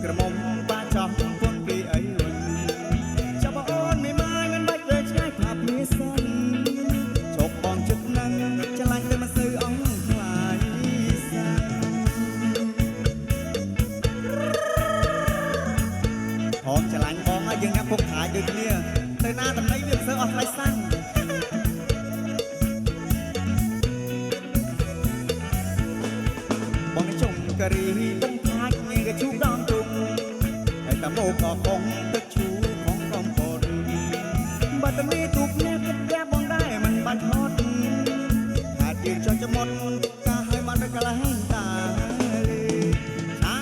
ក្រមុំបាចំពុនគេអីវិញចាប់អូនមិនមកមិនបាច់វែងឆ្ងាយថាភ្លេសិនជប់បងចិត្តនឹងឆ្លាញ់តែមិនសូវអង្ខ្លាយសាហមឆ្លាញ់បងឲ្យយើងញ៉ាំពុកខាយដូចគ្នាទៅណាតំណៃវាមិនសូវអស់ថ្លៃសាំងបងជុំការីបំផាច់ញ៉ែកជូដងជុំហើយតាមកក៏គង់ទឹកឈូของកំពតបាត់តែមានទូកអ្នកគិតតែបងដែរមិនបាច់ហត់ថាជាចង់ចមុតកាឲ្យបានកន្លែងតាអា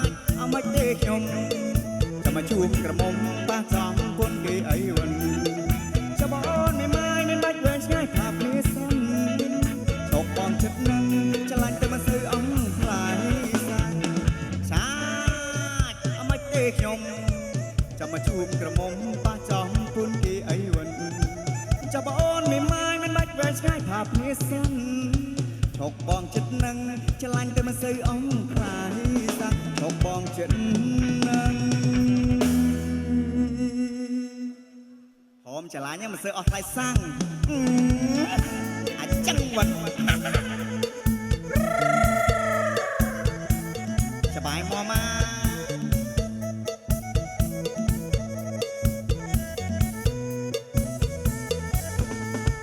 ចអមិនទេខ្ញុំจะมาជួបក្រមុំប៉ះចំពុនគេអីវិញចាំបងអូនមិនមកមិនបាច់វែងឆ្ងាយថាភ្លេសិនឈប់បងចិត្តនឹងឆ្លាញ់តែមិនសូវអង្ខ្លាយសាច់ឆាចអមិនទេខ្ញុំចាំមកជួបក្រមុំប៉ះចំពុនគេអីវិញចាំបងអូនមិនមកមិនបាច់វែងឆ្ងាយថាភ្លេសិនឈប់បងចិត្តនឹងឆ្លាញ់តែមិនសូវអង្ខ្លាយសាច់ឈប់បងចិត្តនឹងហមឆ្លាញ់មិនសូវអស់ថ្លៃសាំងអាចចឹងវិញ